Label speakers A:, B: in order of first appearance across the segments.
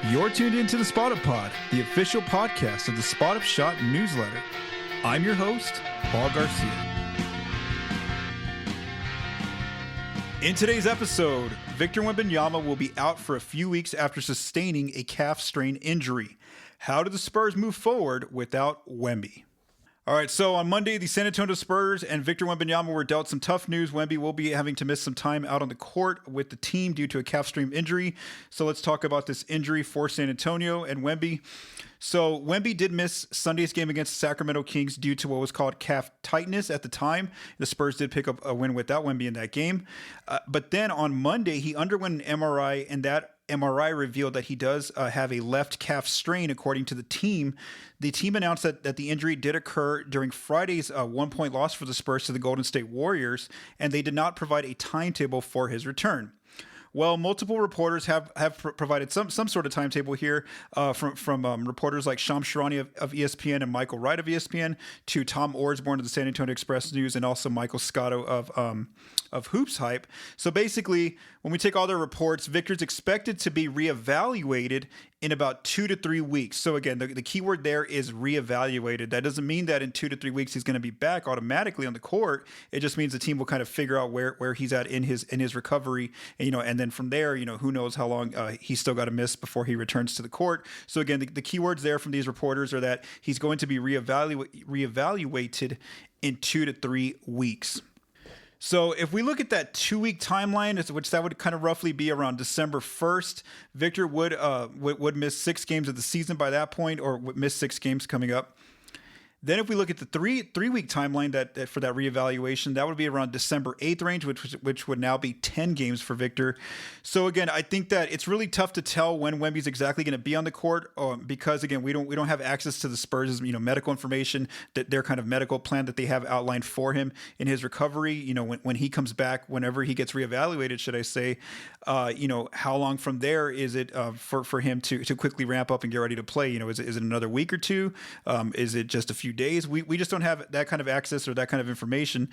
A: You're tuned into the Spot Up Pod, the official podcast of the Spot Up Shot newsletter. I'm your host, Paul Garcia. In today's episode, Victor Wembanyama will be out for a few weeks after sustaining a calf strain injury. How do the Spurs move forward without Wemby? All right, so on Monday, the San Antonio Spurs and Victor Wembanyama were dealt some tough news. Wemby will be having to miss some time out on the court with the team due to a calf strain injury. So let's talk about this injury for San Antonio and Wemby. So Wemby did miss Sunday's game against the Sacramento Kings due to what was called calf tightness at the time. The Spurs did pick up a win without Wemby in that game. But then on Monday, he underwent an MRI, and that MRI revealed that he does have a left calf strain, according to the team. The team announced that the injury did occur during Friday's 1-point loss for the Spurs to the Golden State Warriors, and they did not provide a timetable for his return. Well, multiple reporters have provided some sort of timetable here, from reporters like Shams Charania of ESPN and Michael Wright of ESPN to Tom Orsborn of the San Antonio Express News and also Michael Scotto of Hoops Hype. So basically, when we take all their reports, Victor's expected to be reevaluated in about 2 to 3 weeks. So again, the key word there is reevaluated. That doesn't mean that in 2 to 3 weeks he's going to be back automatically on the court. It just means the team will kind of figure out where he's at in his recovery, and then from there, who knows how long he's still got to miss before he returns to the court. So again, the key words there from these reporters are that he's going to be reevaluated in 2 to 3 weeks. So if we look at that 2-week timeline, which that would kind of roughly be around December 1st, Victor would miss 6 games of the season by that point, or would miss 6 games coming up. Then if we look at the three-week timeline that for that reevaluation, that would be around December 8th range, which would now be 10 games for Victor. So again, I think that it's really tough to tell when Wemby's exactly going to be on the court, because again, we don't have access to the Spurs' medical information, that their kind of medical plan that they have outlined for him in his recovery. When he comes back, whenever he gets reevaluated, should I say, how long from there is it for him to quickly ramp up and get ready to play? Is it another week or two? Is it just a few days? We just don't have that kind of access or that kind of information.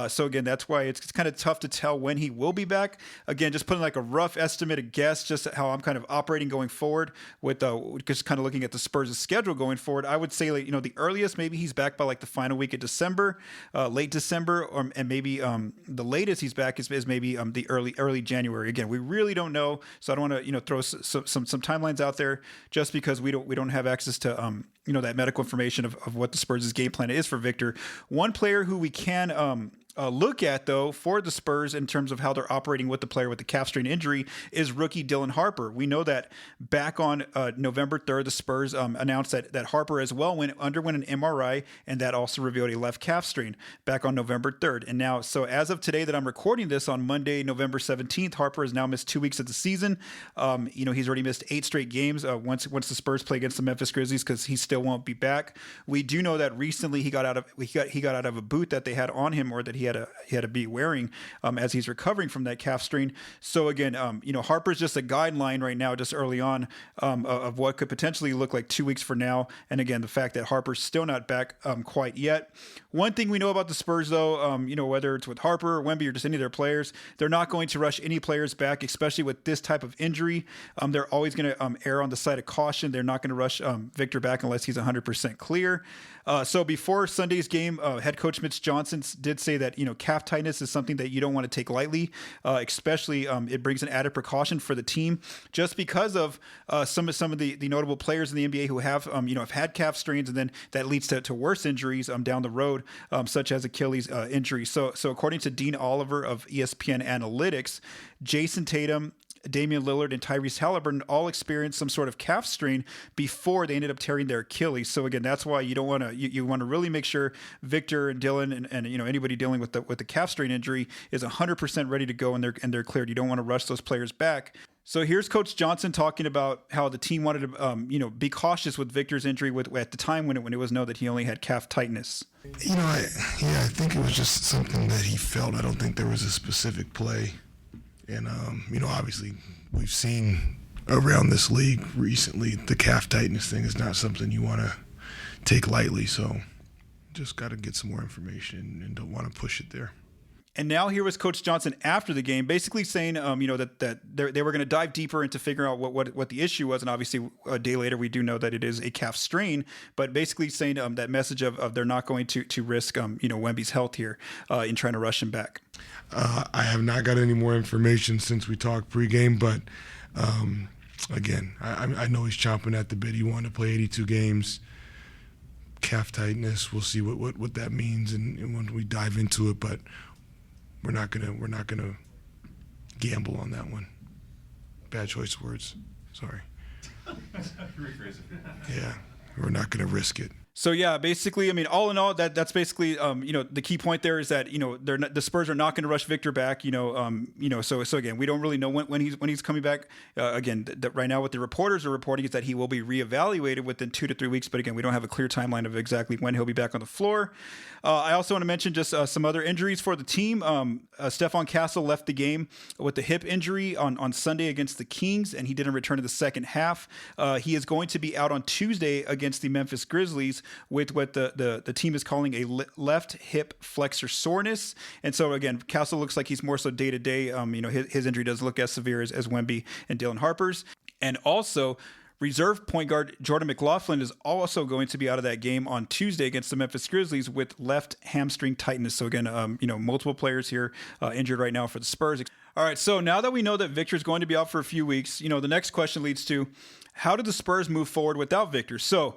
A: So again, that's why it's kind of tough to tell when he will be back. Again, just putting like a rough estimate, a guess, just how I'm kind of operating going forward with just kind of looking at the Spurs' schedule going forward. I would say, the earliest maybe he's back by like the final week of December, late December, and maybe the latest he's back is maybe the early January. Again, we really don't know, so I don't want to throw some timelines out there just because we don't have access to that medical information of what the Spurs' game plan is for Victor. One player who we can look at, though, for the Spurs in terms of how they're operating with the player with the calf strain injury is rookie Dylan Harper. We know that back on November 3rd, the Spurs announced that Harper as well underwent an MRI, and that also revealed a left calf strain back on November 3rd. And now, so as of today that I'm recording this on Monday, November 17th, Harper has now missed 2 weeks of the season. He's already missed 8 straight games once the Spurs play against the Memphis Grizzlies, because he still won't be back. We do know that recently he got out of a boot that they had on him, or that he had to be wearing as he's recovering from that calf strain. So again, Harper's just a guideline right now, just early on, of what could potentially look like 2 weeks for now. And again, the fact that Harper's still not back quite yet. One thing we know about the Spurs, though, whether it's with Harper or Wemby or just any of their players, they're not going to rush any players back, especially with this type of injury. They're always going to err on the side of caution. They're not going to rush Victor back unless he's 100% clear. So before Sunday's game, head coach Mitch Johnson did say that calf tightness is something that you don't want to take lightly, especially it brings an added precaution for the team, just because of some of the notable players in the NBA who have had calf strains, and then that leads to worse injuries down the road, such as Achilles injury. So according to Dean Oliver of ESPN Analytics, Jason Tatum, Damian Lillard, and Tyrese Halliburton all experienced some sort of calf strain before they ended up tearing their Achilles. So again, that's why you don't want to you want to really make sure Victor and Dylan and anybody dealing with the calf strain injury is 100% ready to go and they're cleared. You don't want to rush those players back. So here's Coach Johnson talking about how the team wanted to be cautious with Victor's injury at the time when it was known that he only had calf tightness.
B: I think it was just something that he felt. I don't think there was a specific play. And, obviously we've seen around this league recently, the calf tightness thing is not something you want to take lightly. So just got to get some more information and don't want to push it there.
A: And now here was Coach Johnson after the game, basically saying, that they were going to dive deeper into figuring out what the issue was. And obviously, a day later, we do know that it is a calf strain. But basically saying that message of they're not going to risk, Wemby's health here in trying to rush him back.
B: I have not got any more information since we talked pregame, but again, I know he's chomping at the bit. He wanted to play 82 games. Calf tightness. We'll see what that means, and when we dive into it, but. We're not gonna gamble on that one. Bad choice of words. Sorry.
A: Rephrase it.
B: Yeah, we're not gonna risk it.
A: So yeah, basically, I mean, all in all, that's basically, the key point there is that the Spurs are not going to rush Victor back. So again, we don't really know when he's coming back. Again, right now, what the reporters are reporting is that he will be reevaluated within 2 to 3 weeks. But again, we don't have a clear timeline of exactly when he'll be back on the floor. I also want to mention just some other injuries for the team. Stephon Castle left the game with the hip injury on Sunday against the Kings, and he didn't return to the second half. He is going to be out on Tuesday against the Memphis Grizzlies with what the team is calling a left hip flexor soreness. And so again, Castle looks like he's more so day to day. His injury doesn't look as severe as Wemby and Dylan Harper's. And also, reserve point guard Jordan McLaughlin is also going to be out of that game on Tuesday against the Memphis Grizzlies with left hamstring tightness. So again, multiple players here injured right now for the Spurs. All right, so now that we know that Victor's going to be out for a few weeks, the next question leads to, how did the Spurs move forward without Victor? So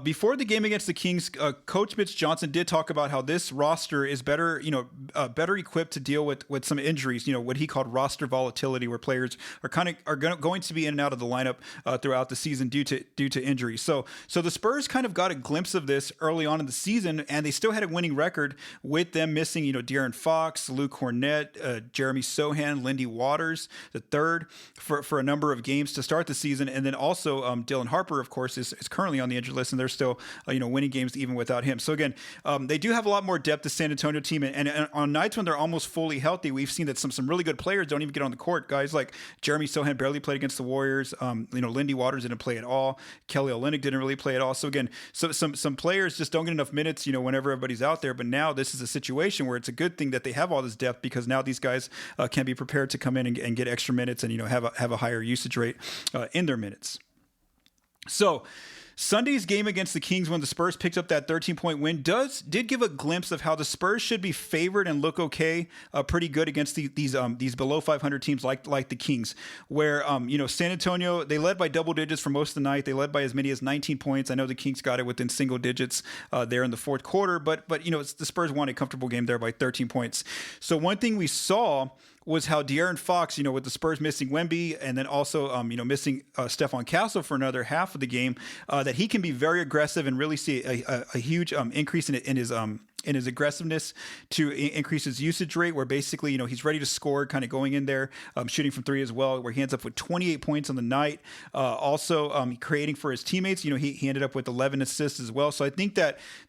A: before the game against the Kings, Coach Mitch Johnson did talk about how this roster is better equipped to deal with some injuries. What he called roster volatility, where players are going to be in and out of the lineup throughout the season due to injuries. So the Spurs kind of got a glimpse of this early on in the season, and they still had a winning record with them missing De'Aaron Fox, Luke Cornett, Jeremy Sohan, Lindy Waters, the third for a number of games to start the season, and then also Dylan Harper, of course, is currently on the injured list, and they're still winning games even without him. So again, they do have a lot more depth, the San Antonio team, and on nights when they're almost fully healthy, we've seen that some really good players don't even get on the court. Guys like Jeremy Sohan barely played against the Warriors. Lindy Waters didn't play at all. Kelly Olynyk didn't really play at all. So again, some players just don't get enough minutes, whenever everybody's out there. But now this is a situation where it's a good thing that they have all this depth, because now these guys can be prepared to come in and get extra minutes and have a higher usage rate in their minutes. So Sunday's game against the Kings, when the Spurs picked up that 13-point win, did give a glimpse of how the Spurs should be favored and look okay, pretty good against these below 500 teams like the Kings, where San Antonio, they led by double digits for most of the night. They led by as many as 19 points. I know the Kings got it within single digits there in the fourth quarter, but the Spurs won a comfortable game there by 13 points. So one thing we saw was how De'Aaron Fox, with the Spurs missing Wemby and then also, missing Stephon Castle for another half of the game, that he can be very aggressive and really see a huge increase in his aggressiveness to increase his usage rate, where basically, he's ready to score, kind of going in there, shooting from three as well, where he ends up with 28 points on the night. Also creating for his teammates. He ended up with 11 assists as well. So I think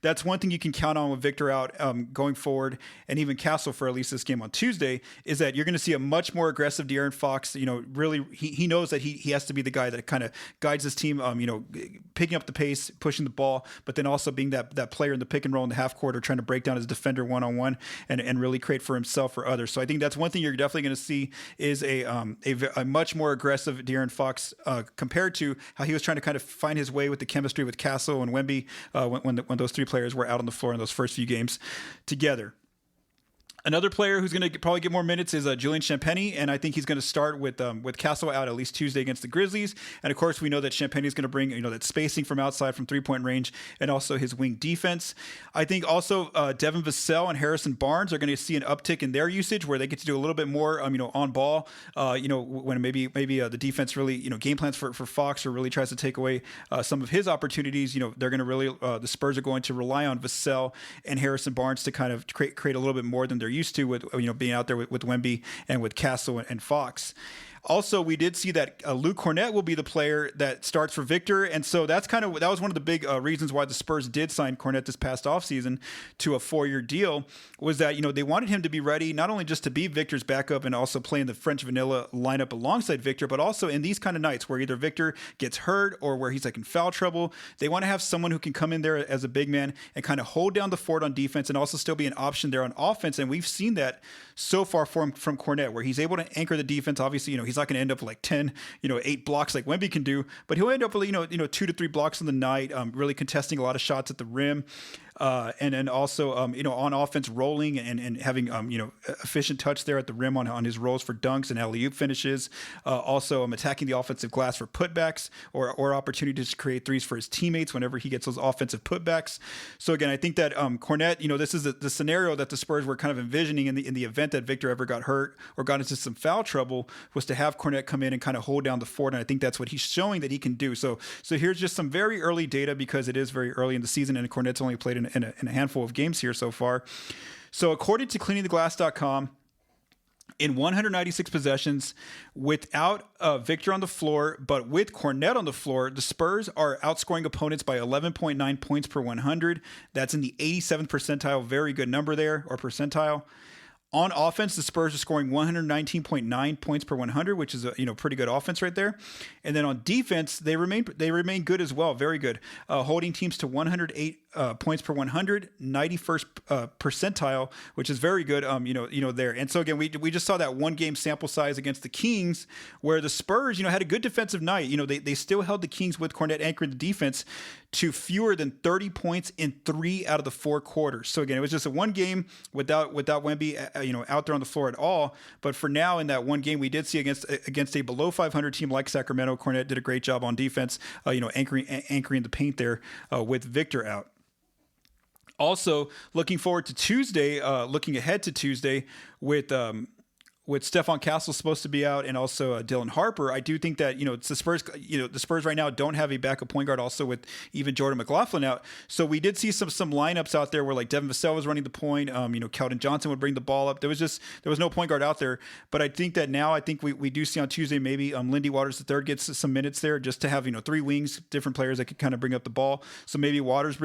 A: that's one thing you can count on with Victor out going forward, and even Castle for at least this game on Tuesday, is that you're going to see a much more aggressive De'Aaron Fox. Really, he knows that he has to be the guy that kind of guides his team, picking up the pace, pushing the ball, but then also being that player in the pick and roll in the half court, or trying to break down his defender one-on-one and really create for himself or others. So I think that's one thing you're definitely going to see is a much more aggressive De'Aaron Fox compared to how he was trying to kind of find his way with the chemistry with Castle and Wemby when those three players were out on the floor in those first few games together. Another player who's going to probably get more minutes is Julian Champagnie, and I think he's going to start with Castle out at least Tuesday against the Grizzlies. And of course, we know that Champagnie is going to bring that spacing from outside from 3-point range, and also his wing defense. I think also Devin Vassell and Harrison Barnes are going to see an uptick in their usage, where they get to do a little bit more on ball. When maybe the defense really game plans for Fox, or really tries to take away some of his opportunities. They're going to really the Spurs are going to rely on Vassell and Harrison Barnes to kind of create a little bit more than they're used to with being out there with Wemby and with Castle and Fox. Also, we did see that Luke Kornet will be the player that starts for Victor. And so that was one of the big reasons why the Spurs did sign Kornet this past offseason to a 4-year deal, was that, they wanted him to be ready, not only just to be Victor's backup and also play in the French vanilla lineup alongside Victor, but also in these kind of nights where either Victor gets hurt or where he's like in foul trouble. They want to have someone who can come in there as a big man and kind of hold down the fort on defense and also still be an option there on offense. And we've seen that so far from Kornet, where he's able to anchor the defense. Obviously, he's not going to end up with like 10, 8 blocks like Wemby can do, but he'll end up with, 2 to 3 blocks in the night, really contesting a lot of shots at the rim. And then also, on offense, rolling and having, efficient touch there at the rim on his rolls for dunks and alley-oop finishes. Also, attacking the offensive glass for putbacks or opportunities to create threes for his teammates whenever he gets those offensive putbacks. So again, I think that Kornet, this is the scenario that the Spurs were kind of envisioning in the event that Victor ever got hurt or got into some foul trouble, was to have Kornet come in and kind of hold down the fort. And I think that's what he's showing that he can do. So here's just some very early data, because it is very early in the season and Kornet's only played in a handful of games here so far. So according to cleaningtheglass.com, in 196 possessions without Victor on the floor, but with Kornet on the floor, the Spurs are outscoring opponents by 11.9 points per 100. That's in the 87th percentile. Very good number there, or percentile. On offense, the Spurs are scoring 119.9 points per 100, which is a pretty good offense right there. And then on defense, they remain good as well, very good, holding teams to 108 points per 100, 91st percentile, which is very good. There. And so again, we just saw that one game sample size against the Kings, where the Spurs had a good defensive night. They still held the Kings with Kornet anchoring the defense to fewer than 30 points in 3 out of the 4 quarters. So again, it was just a one game without Wemby out there on the floor at all. But for now, in that one game, we did see against a below 500 team like Sacramento, Kornet did a great job on defense, anchoring the paint there with Victor out. Also, looking forward to Tuesday, looking ahead to Tuesday with Stephon Castle supposed to be out, and also Dylan Harper, I do think that it's the Spurs. The Spurs right now don't have a backup point guard. Also, with even Jordan McLaughlin out, so we did see some lineups out there where like Devin Vassell was running the point. Keldon Johnson would bring the ball up. There was no point guard out there. But I think that now we do see on Tuesday maybe Lindy Waters III gets some minutes there, just to have 3 wings, different players that could kind of bring up the ball. So maybe Waters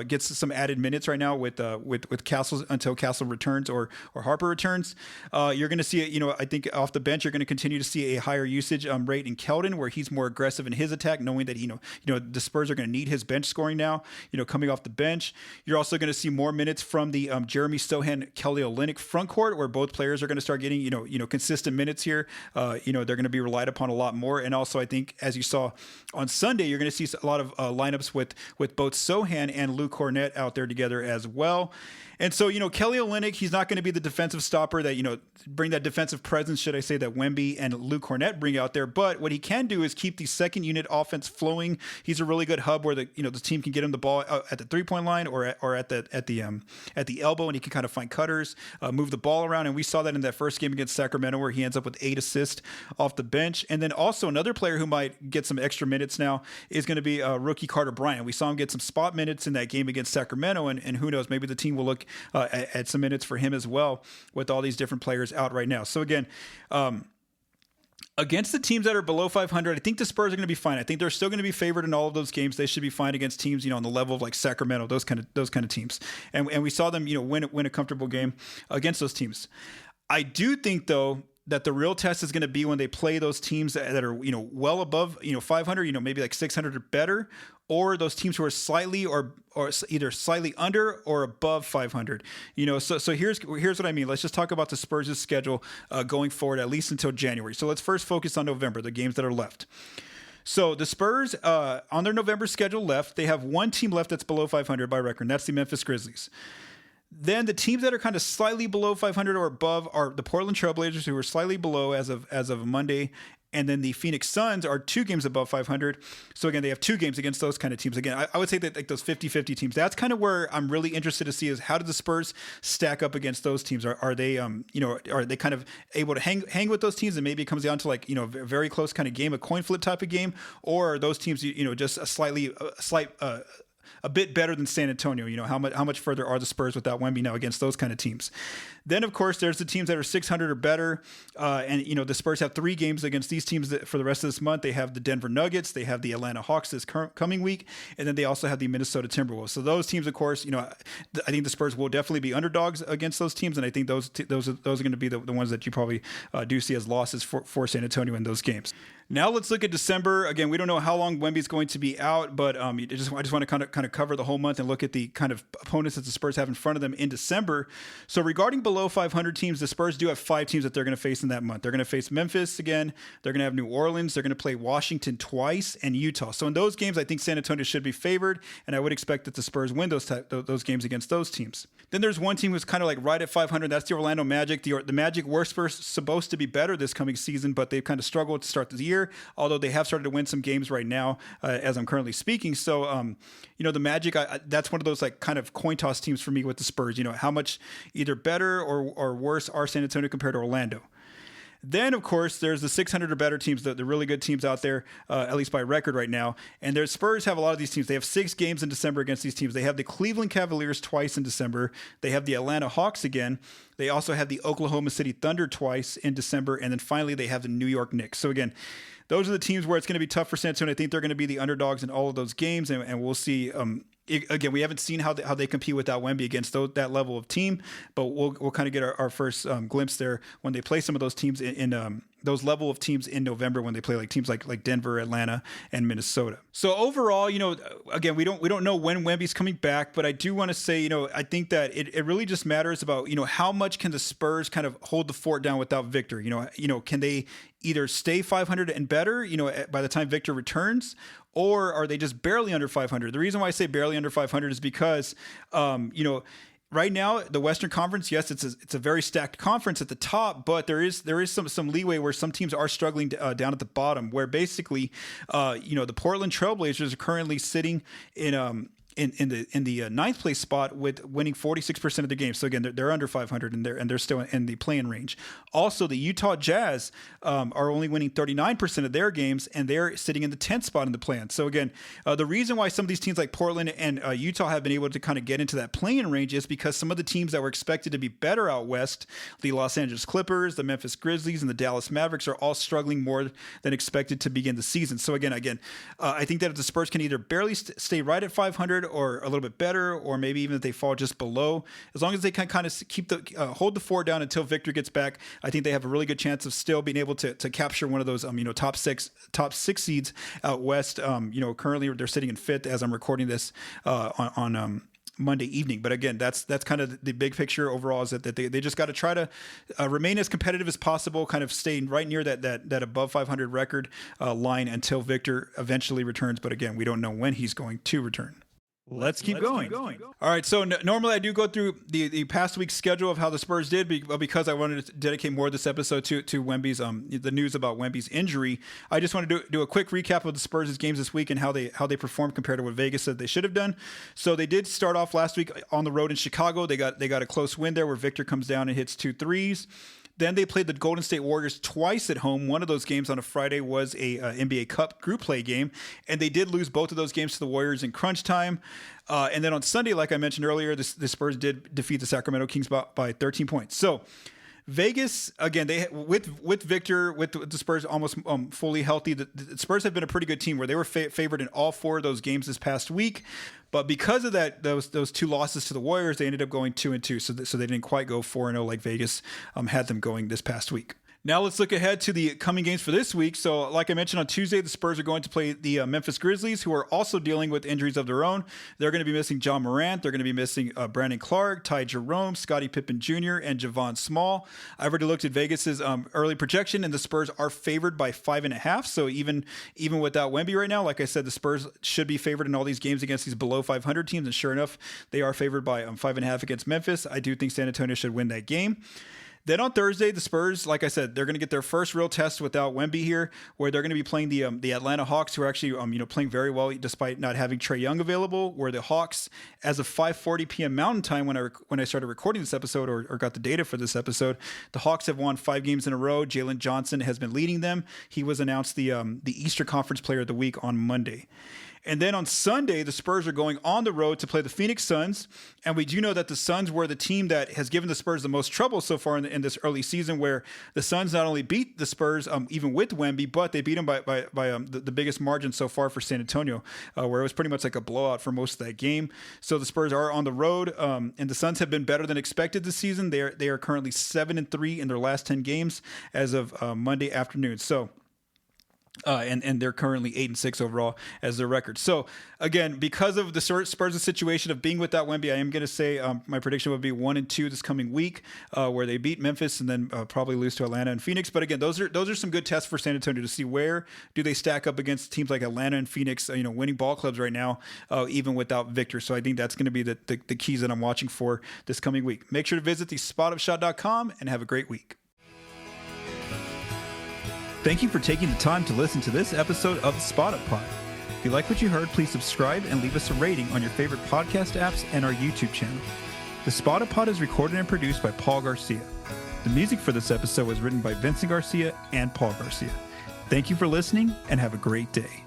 A: gets some added minutes right now with Castle until Castle returns or Harper returns. You're going to see it, I think off the bench, you're going to continue to see a higher usage rate in Keldon, where he's more aggressive in his attack, knowing that, the Spurs are going to need his bench scoring now, coming off the bench. You're also going to see more minutes from the Jeremy Sohan, Kelly Olynyk front court, where both players are going to start getting, consistent minutes here. They're going to be relied upon a lot more. And also, I think, as you saw on Sunday, you're going to see a lot of lineups with both Sohan and Luke Kornet out there together as well. And so, Kelly Olynyk, he's not going to be the defensive stopper that, bring that defensive presence, should I say, that Wemby and Luke Kornet bring out there. But what he can do is keep the second unit offense flowing. He's a really good hub where the team can get him the ball at the 3-point line or at the elbow, and he can kind of find cutters, move the ball around. And we saw that in that first game against Sacramento, where he ends up with 8 assists off the bench. And then also another player who might get some extra minutes now is going to be rookie Carter Bryant. We saw him get some spot minutes in that game against Sacramento, and who knows, maybe the team will look at some minutes for him as well, with all these different players out right now. So again, against the teams that are below 500, I think the Spurs are going to be fine. I think they're still going to be favored in all of those games. They should be fine against teams, on the level of like Sacramento, those kind of teams. And we saw them, win a comfortable game against those teams. I do think, though, that the real test is going to be when they play those teams that are, well above, 500, maybe like 600 or better, or those teams who are slightly or either slightly under or above 500. So here's what I mean. Let's just talk about the Spurs' schedule going forward, at least until January. So let's first focus on November, the games that are left. So the Spurs, on their November schedule left, they have one team left that's below 500 by record, and that's the Memphis Grizzlies. Then the teams that are kind of slightly below 500 or above are the Portland Trailblazers, who are slightly below as of Monday. And then the Phoenix Suns are 2 games above 500. So again, they have 2 games against those kind of teams. Again, I would say that like those 50-50 teams, that's kind of where I'm really interested to see is how do the Spurs stack up against those teams? Are they, are they kind of able to hang with those teams, and maybe it comes down to like, a very close kind of game, a coin flip type of game, or are those teams, just a bit better than San Antonio? How much further are the Spurs without Wemby now against those kind of teams? Then, of course, there's the teams that are 600 or better. And, the Spurs have 3 games against these teams for the rest of this month. They have the Denver Nuggets. They have the Atlanta Hawks this coming week. And then they also have the Minnesota Timberwolves. So those teams, of course, I think the Spurs will definitely be underdogs against those teams. And I think those are going to be the ones that you probably do see as losses for San Antonio in those games. Now let's look at December. Again, we don't know how long Wemby's going to be out, but I just want to kind of cover the whole month and look at the kind of opponents that the Spurs have in front of them in December. So regarding below 500 teams, the Spurs do have 5 teams that they're going to face in that month. They're going to face Memphis again. They're going to have New Orleans. They're going to play Washington twice and Utah. So in those games, I think San Antonio should be favored, and I would expect that the Spurs win those games against those teams. Then there's one team who's kind of like right at 500. That's the Orlando Magic. The Magic were supposed to be better this coming season, but they've kind of struggled to start the year, although they have started to win some games right now as I'm currently speaking. So, the Magic, that's one of those like kind of coin toss teams for me with the Spurs. How much either better or worse are San Antonio compared to Orlando? Then, of course, there's the 600 or better teams, the really good teams out there, at least by record right now. And their Spurs have a lot of these teams. They have 6 games in December against these teams. They have the Cleveland Cavaliers twice in December. They have the Atlanta Hawks again. They also have the Oklahoma City Thunder twice in December. And then finally, they have the New York Knicks. So again, those are the teams where it's going to be tough for San Antonio. I think they're going to be the underdogs in all of those games. And we'll see. Again, we haven't seen how they compete without Wemby against that level of team, but we'll kind of get our first glimpse there when they play some of those teams in those level of teams in November when they play like teams like Denver, Atlanta, and Minnesota. So overall, again, we don't know when Wemby's coming back, but I do want to say, I think that it really just matters about, how much can the Spurs kind of hold the fort down without Victor? Can they either stay 500 and better, by the time Victor returns, or are they just barely under 500? The reason why I say barely under 500 is because, right now, the Western Conference, yes, it's a very stacked conference at the top, but there is some leeway where some teams are struggling down at the bottom. Where basically, the Portland Trailblazers are currently sitting in the ninth place spot with winning 46% of their games. So again, they're under 500 and they're still in the play-in range. Also, the Utah Jazz are only winning 39% of their games, and they're sitting in the 10th spot in the play-in. So again, the reason why some of these teams like Portland and Utah have been able to kind of get into that play-in range is because some of the teams that were expected to be better out west, the Los Angeles Clippers, the Memphis Grizzlies, and the Dallas Mavericks, are all struggling more than expected to begin the season. So again, I think that if the Spurs can either barely stay right at 500 or a little bit better, or maybe even if they fall just below, as long as they can kind of keep hold the fort down until Victor gets back, I think they have a really good chance of still being able to capture one of those top six seeds out west. Currently they're sitting in 5th as I'm recording this on Monday evening. But again, that's kind of the big picture overall, is that they just got to try to remain as competitive as possible, kind of staying right near that above 500 record line until Victor eventually returns. But again, we don't know when he's going to return. Let's keep going. All right, so normally I do go through the past week's schedule of how the Spurs did, but because I wanted to dedicate more of this episode to Wemby's the news about Wemby's injury, I just want to do a quick recap of the Spurs' games this week and how they performed compared to what Vegas said they should have done. So they did start off last week on the road in Chicago. They got a close win there where Victor comes down and hits 2 threes. Then they played the Golden State Warriors twice at home. One of those games on a Friday was a NBA Cup group play game, and they did lose both of those games to the Warriors in crunch time. And then on Sunday, like I mentioned earlier, the Spurs did defeat the Sacramento Kings by 13 points. So Vegas, again, with Victor, with the Spurs almost fully healthy, the Spurs have been a pretty good team where they were favored in all 4 of those games this past week. But because of that, those 2 losses to the Warriors, they ended up going 2-2. So they didn't quite go 4-0 like Vegas had them going this past week. Now let's look ahead to the coming games for this week. So like I mentioned, on Tuesday, the Spurs are going to play the Memphis Grizzlies, who are also dealing with injuries of their own. They're going to be missing John Morant. They're going to be missing Brandon Clark, Ty Jerome, Scottie Pippen Jr., and Javon Small. I've already looked at Vegas's early projection, and the Spurs are favored by 5.5. So even without Wemby right now, like I said, the Spurs should be favored in all these games against these below 500 teams. And sure enough, they are favored by 5.5 against Memphis. I do think San Antonio should win that game. Then on Thursday, the Spurs, like I said, they're going to get their first real test without Wemby here, where they're going to be playing the Atlanta Hawks, who are actually playing very well despite not having Trae Young available. Where the Hawks, as of 5:40 p.m. Mountain Time, when I started recording this episode or got the data for this episode, the Hawks have won 5 games in a row. Jalen Johnson has been leading them. He was announced the Eastern Conference Player of the Week on Monday. And then on Sunday, the Spurs are going on the road to play the Phoenix Suns. And we do know that the Suns were the team that has given the Spurs the most trouble so far in this early season, where the Suns not only beat the Spurs, even with Wemby, but they beat them by the biggest margin so far for San Antonio, where it was pretty much like a blowout for most of that game. So the Spurs are on the road, and the Suns have been better than expected this season. They are currently 7-3 in their last 10 games as of Monday afternoon. So. And they're currently 8-6 overall as their record. So again, because of the Spurs' situation of being without Wemby, I am going to say my prediction would be 1-2 this coming week, where they beat Memphis and then probably lose to Atlanta and Phoenix. But again, those are some good tests for San Antonio to see where do they stack up against teams like Atlanta and Phoenix, winning ball clubs right now, even without Victor. So I think that's going to be the keys that I'm watching for this coming week. Make sure to visit thespotupshot.com and have a great week. Thank you for taking the time to listen to this episode of the Spot Up Pod. If you like what you heard, please subscribe and leave us a rating on your favorite podcast apps and our YouTube channel. The Spot Up Pod is recorded and produced by Paul Garcia. The music for this episode was written by Vincent Garcia and Paul Garcia. Thank you for listening and have a great day.